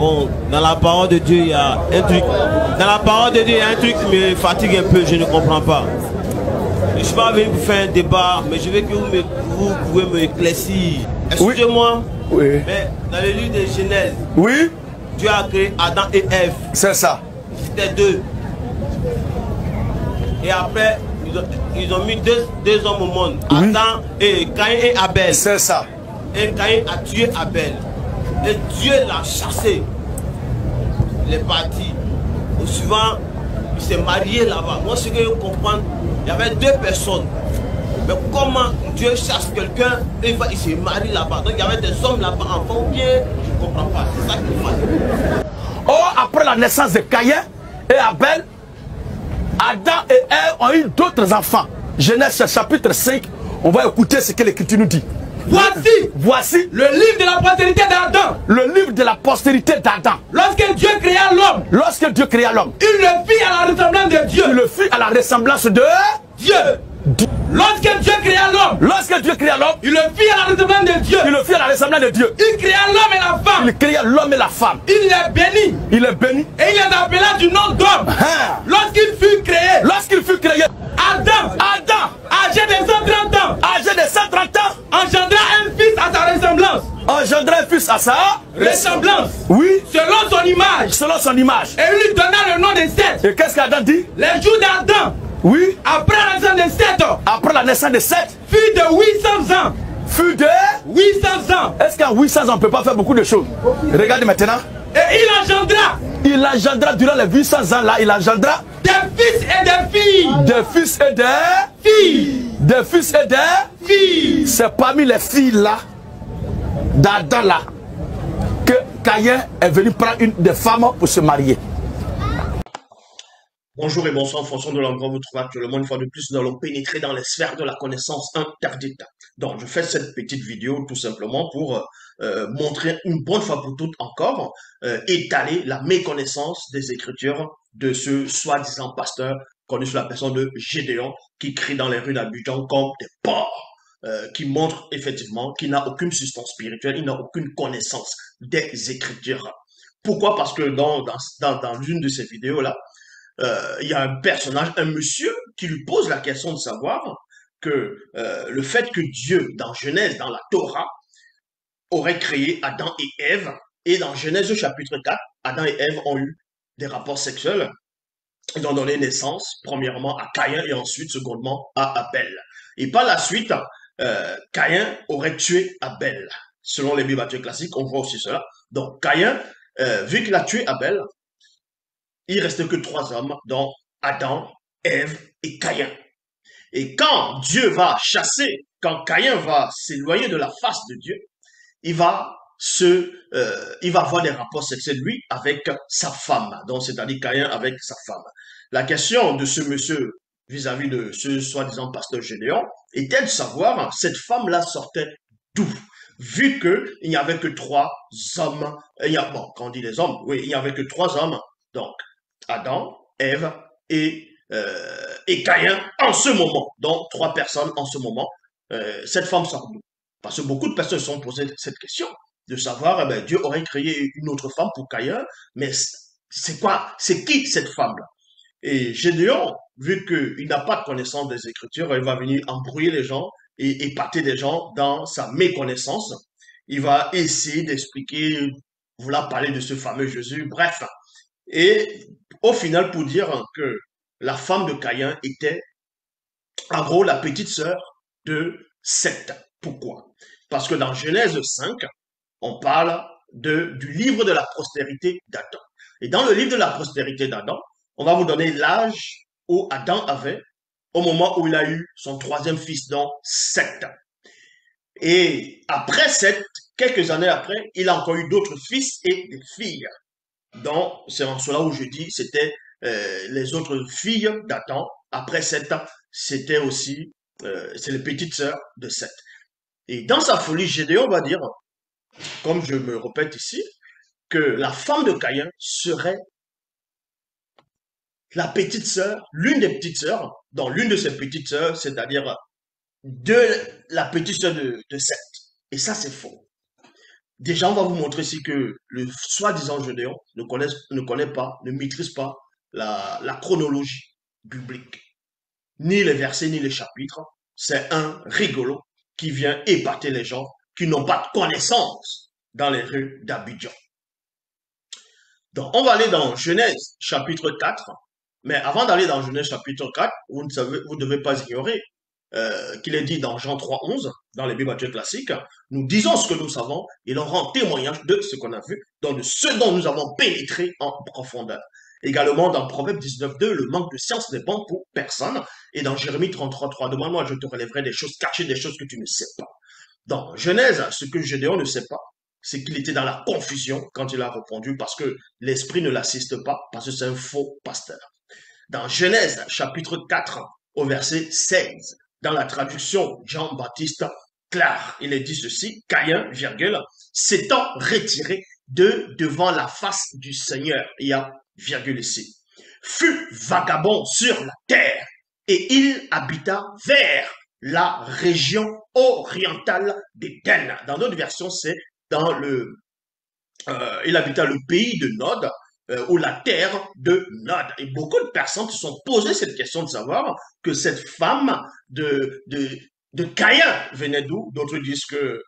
Bon, dans la parole de Dieu, il y a un truc. Dans la parole de Dieu, il y a un truc qui me fatigue un peu, je ne comprends pas. Je ne suis pas venu pour faire un débat, mais je veux que vous pouvez me éclaircir. Excusez-moi, oui. Mais dans le livre de Genèse, oui, Dieu a créé Adam et Ève. c'est ça. C'était deux. Et après, ils ont mis deux hommes au monde. Oui. Adam et Caïn et Abel. C'est ça. Et Caïn a tué Abel. Et Dieu l'a chassé. Il est parti. Au suivant, il s'est marié là-bas. Moi, ce que je comprends, il y avait deux personnes. Mais comment Dieu chasse quelqu'un et il se marie là-bas? Donc il y avait des hommes là-bas, enfants ou bien, je ne comprends pas. C'est ça qui me fait. Or, après la naissance de Caïn et Abel, Adam et Ève ont eu d'autres enfants. Genèse chapitre 5, on va écouter ce que l'Écriture nous dit. Voici le livre de la postérité d'Adam. Le livre de la postérité d'Adam. Lorsque Dieu créa l'homme, il le fit à la ressemblance de Dieu. Il le fit à la ressemblance de Dieu. Lorsque Dieu créa l'homme, il le fit à la ressemblance de Dieu. le fit à la ressemblance de Dieu. Il créa l'homme et la femme. Il créa l'homme et la femme. Il les bénit. Et il les appela du nom d'homme. Lorsqu'il fut créé, Adam, âgé de 130 ans, engendra un fils à sa ressemblance. Oui. Selon son image. Et il lui donna le nom de Seth. Et qu'est-ce qu'Adam dit? Les jours d'Adam. Oui. Après la naissance de Seth. Fut de 800 ans. 800 ans. Est-ce qu'en 800 ans, on ne peut pas faire beaucoup de choses? Regardez maintenant. Et il engendra durant les 800 ans là, il engendra des fils et des filles. Des fils et des filles. C'est parmi les filles là, d'Adam là, que Caïn est venu prendre une des femmes pour se marier. Bonjour et bonsoir en fonction de l'endroit où vous vous trouvez actuellement. Une fois de plus, nous allons pénétrer dans les sphères de la connaissance interdite. Donc, je fais cette petite vidéo tout simplement pour montrer une bonne fois pour toutes encore, étaler la méconnaissance des Écritures de ce soi-disant pasteur connu sous la personne de Gédéon qui crie dans les rues d'Abidjan comme des porcs, qui montre effectivement qu'il n'a aucune substance spirituelle, il n'a aucune connaissance des Écritures. Pourquoi? Parce que dans l'une de ces vidéos-là, il y a un personnage, un monsieur, qui lui pose la question de savoir que le fait que Dieu, dans Genèse, dans la Torah, aurait créé Adam et Ève, et dans Genèse chapitre 4, Adam et Ève ont eu des rapports sexuels. Ils ont donné naissance, premièrement, à Caïn et ensuite, secondement, à Abel. Et par la suite, Caïn aurait tué Abel. Selon les Bibles classiques, on voit aussi cela. Donc, Caïn, vu qu'il a tué Abel, il ne restait que 3 hommes, dont Adam, Ève et Caïn. Et quand Dieu va chasser, quand Caïn va s'éloigner de la face de Dieu, il va avoir des rapports sexuels, lui, avec sa femme. Donc, c'est-à-dire Caïn avec sa femme. La question de ce monsieur vis-à-vis de ce soi-disant pasteur Gédéon était de savoir, cette femme-là sortait d'où? Vu qu'il n'y avait que 3 hommes, quand on dit les hommes, oui, il n'y avait que 3 hommes, donc Adam, Ève et Caïn en ce moment. Donc, 3 personnes en ce moment. Cette femme sort d'où? Parce que beaucoup de personnes se sont posées cette question, de savoir, Dieu aurait créé une autre femme pour Caïn, mais c'est qui cette femme-là? Et Gédéon, vu qu'il n'a pas de connaissance des Écritures, il va venir embrouiller les gens et épater les gens dans sa méconnaissance. Il va essayer d'expliquer, vouloir parler de ce fameux Jésus, bref. Et au final, pour dire que la femme de Caïn était, en gros, la petite sœur de Seth. Pourquoi? Parce que dans Genèse 5, on parle du livre de la postérité d'Adam. Et dans le livre de la postérité d'Adam, on va vous donner l'âge où Adam avait au moment où il a eu son 3e fils, donc Seth. Et après Seth, quelques années après, il a encore eu d'autres fils et des filles. Donc, c'est en cela où je dis, c'était les autres filles d'Adam. Après Seth, c'était aussi, c'est les petites sœurs de Seth. Et dans sa folie, Gédéon va dire, comme je me répète ici, que la femme de Caïn serait la petite sœur, l'une des petites sœurs, dans l'une de ses petites sœurs, c'est-à-dire de la petite sœur de Seth. Et ça, c'est faux. Déjà, on va vous montrer ici que le soi-disant Gédéon ne connaît pas, ne maîtrise pas la chronologie biblique, ni les versets, ni les chapitres. C'est un rigolo qui vient épater les gens qui n'ont pas de connaissance dans les rues d'Abidjan. Donc, on va aller dans Genèse chapitre 4. Mais avant d'aller dans Genèse chapitre 4, vous ne devez pas ignorer qu'il est dit dans Jean 3,11, dans les Bibles classiques, nous disons ce que nous savons et l'on rend témoignage de ce qu'on a vu, donc de ce dont nous avons pénétré en profondeur. Également dans Proverbe 19,2, le manque de science n'est bon pour personne. Et dans Jérémie 33,3, demande-moi, je te relèverai des choses cachées, des choses que tu ne sais pas. Dans Genèse, ce que Gédéon ne sait pas, c'est qu'il était dans la confusion quand il a répondu parce que l'esprit ne l'assiste pas, parce que c'est un faux pasteur. Dans Genèse chapitre 4 au verset 16, dans la traduction Jean-Baptiste Clare, il est dit ceci, Caïn, virgule, s'étant retiré devant la face du Seigneur, il y a virgule ici, fut vagabond sur la terre et il habita vers la région orientale d'Éden. Dans d'autres versions, c'est dans il habita le pays de Nod, ou la terre de Nod. Et beaucoup de personnes se sont posé cette question de savoir que cette femme de Caïn venait d'où. D'autres disent que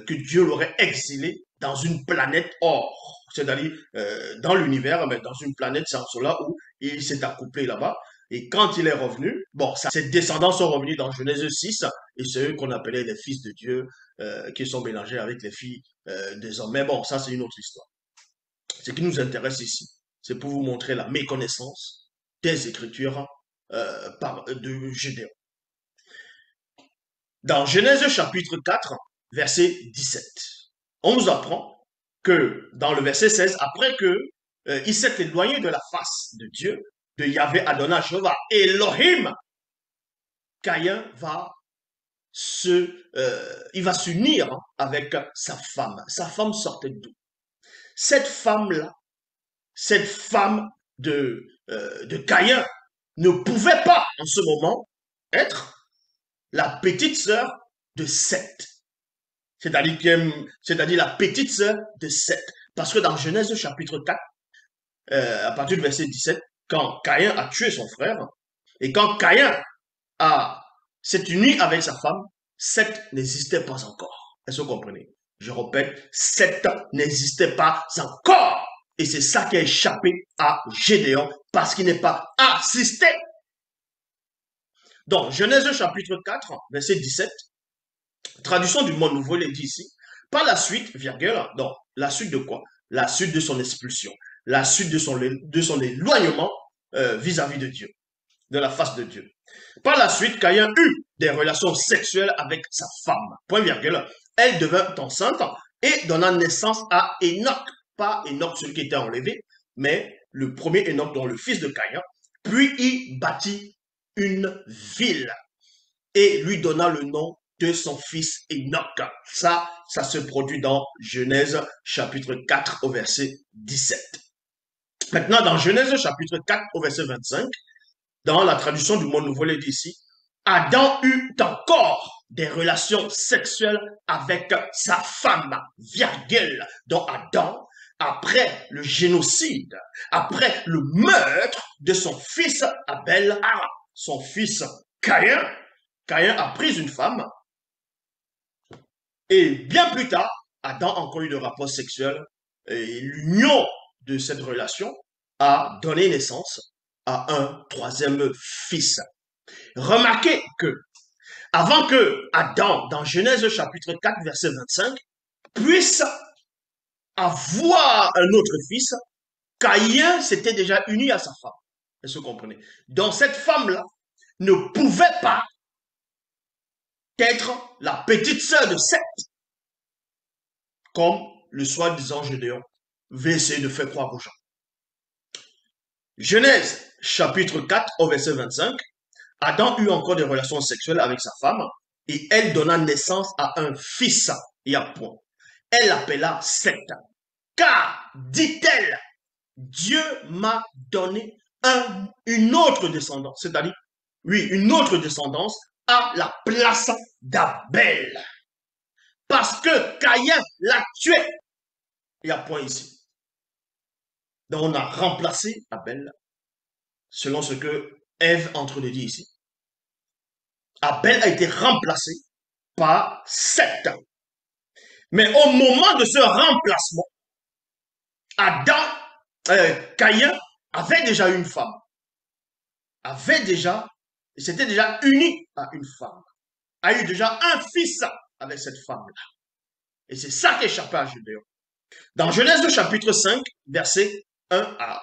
Dieu l'aurait exilé dans une planète or, c'est-à-dire dans l'univers, mais dans une planète là où il s'est accouplé là-bas. Et quand il est revenu, bon, ses descendants sont revenus dans Genèse 6, et c'est eux qu'on appelait les fils de Dieu, qui sont mélangés avec les filles des hommes. Mais bon, ça c'est une autre histoire. Ce qui nous intéresse ici, c'est pour vous montrer la méconnaissance des Écritures de Gédéon. Dans Genèse chapitre 4, verset 17, on nous apprend que dans le verset 16, après que il s'est éloigné de la face de Dieu, de Yahvé Adonai Jéhovah, Elohim, Caïn va s'unir avec sa femme. Sa femme sortait d'où? Cette femme-là, cette femme de Caïn, ne pouvait pas en ce moment être la petite sœur de Seth. C'est-à-dire la petite sœur de Seth. Parce que dans Genèse chapitre 4, à partir du verset 17, quand Caïn a tué son frère, et quand Caïn s'est uni avec sa femme, Seth n'existait pas encore. Est-ce que vous comprenez? Je répète, Seth n'existait pas encore. Et c'est ça qui a échappé à Gédéon, parce qu'il n'est pas assisté. Donc, Genèse chapitre 4, verset 17, traduction du Monde Nouveau, il est dit ici, par la suite, virgule, donc, la suite de quoi? La suite de son expulsion, la suite de son éloignement vis-à-vis de Dieu, de la face de Dieu. Par la suite, Caïn eut des relations sexuelles avec sa femme, point virgule, elle devint enceinte et donna naissance à Enoch, pas Enoch celui qui était enlevé, mais le premier Enoch, dont le fils de Caïn, puis il bâtit une ville et lui donna le nom de son fils Enoch. Ça se produit dans Genèse chapitre 4 au verset 17. Maintenant, dans Genèse chapitre 4 au verset 25, dans la traduction du Monde Nouveau, il est dit ici, Adam eut encore des relations sexuelles avec sa femme, virgule, dont Adam, après le génocide, après le meurtre de son fils Abel, son fils Caïn a pris une femme, et bien plus tard, Adam a encore eu de rapports sexuels, et l'union de cette relation a donné naissance à un troisième fils. Remarquez que, avant que Adam, dans Genèse chapitre 4, verset 25, puisse avoir un autre fils, Caïn s'était déjà uni à sa femme. Est-ce que vous comprenez? Donc cette femme-là ne pouvait pas être la petite sœur de Seth, comme le soi-disant Gédéon veut essayer de faire croire aux gens. Genèse chapitre 4 au verset 25, Adam eut encore des relations sexuelles avec sa femme et elle donna naissance à un fils. Il y a point. Elle l'appela Seth. Car, dit-elle, Dieu m'a donné une autre descendance, c'est-à-dire, oui, une autre descendance à la place d'Abel. parce que Caïn l'a tué. Il y a point ici. Donc on a remplacé Abel, selon ce que Ève dit ici. Abel a été remplacé par Seth. Mais au moment de ce remplacement, Caïn avait déjà une femme. S'était déjà uni à une femme. A eu déjà un fils avec cette femme-là. Et c'est ça qui échappait à Gédéon. Dans Genèse chapitre 5, versets 1 à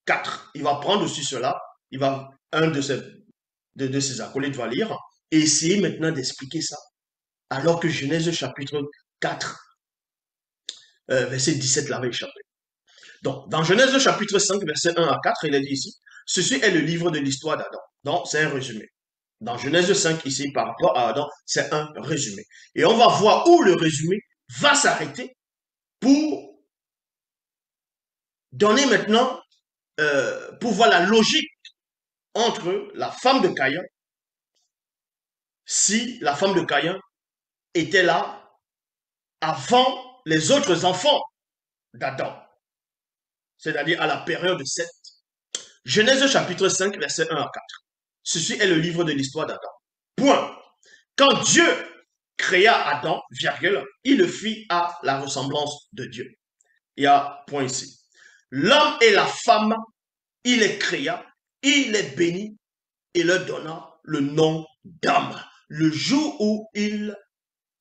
4, il va prendre aussi cela. Un de ses acolytes va lire et essayer maintenant d'expliquer ça. Alors que Genèse chapitre 4, verset 17 l'avait échappé. Donc, dans Genèse chapitre 5, verset 1 à 4, il est dit ici, ceci est le livre de l'histoire d'Adam. Donc, c'est un résumé. Dans Genèse 5, ici, par rapport à Adam, c'est un résumé. Et on va voir où le résumé va s'arrêter pour donner maintenant, pour voir la logique entre la femme de Caïn, si la femme de Caïn était là avant les autres enfants d'Adam, c'est-à-dire à la période de Seth. Genèse chapitre 5, verset 1 à 4. Ceci est le livre de l'histoire d'Adam. Point. Quand Dieu créa Adam, virgule, il le fit à la ressemblance de Dieu. Il y a point ici. L'homme et la femme, il les créa, il les bénit et leur donna le nom d'homme. Le jour où ils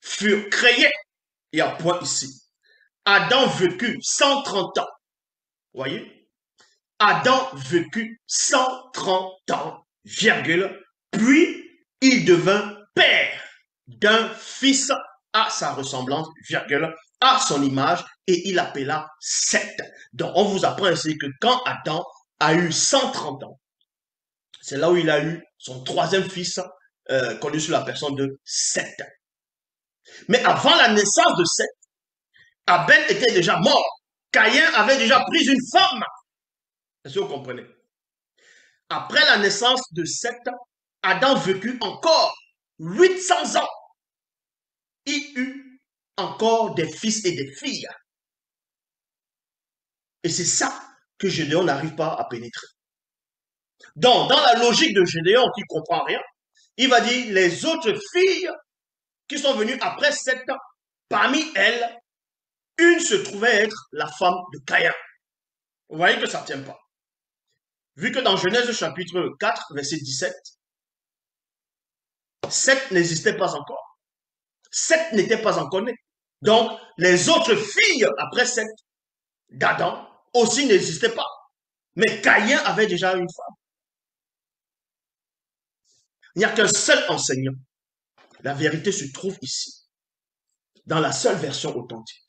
furent créés, il y a point ici. Adam vécut 130 ans. Voyez? Adam vécut 130 ans, virgule, puis il devint père d'un fils à sa ressemblance, virgule, à son image, et il appela Seth. Donc, on vous apprend ainsi que quand Adam a eu 130 ans, c'est là où il a eu son troisième fils, connu sous la personne de Seth. Mais avant la naissance de Seth, Abel était déjà mort. Caïn avait déjà pris une femme. Est-ce que vous comprenez? Après la naissance de Seth, Adam vécut encore 800 ans. Il eut encore des fils et des filles. Et c'est ça que Gédéon n'arrive pas à pénétrer. Donc, dans la logique de Gédéon qui ne comprend rien, il va dire les autres filles qui sont venues après Seth, parmi elles, une se trouvait être la femme de Caïn. Vous voyez que ça ne tient pas. Vu que dans Genèse chapitre 4, verset 17, Seth n'existait pas encore. Seth n'était pas encore né. Donc, les autres filles après Seth d'Adam aussi n'existaient pas. Mais Caïn avait déjà une femme. Il n'y a qu'un seul enseignant. La vérité se trouve ici. Dans la seule version authentique.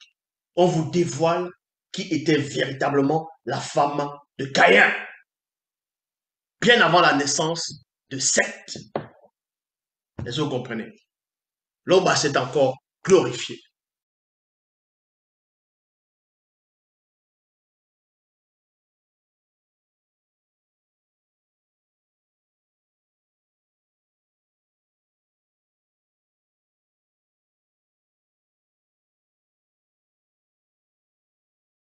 On vous dévoile qui était véritablement la femme de Caïn. Bien avant la naissance de Seth. Est-ce que vous comprenez? L'homme s'est encore glorifié.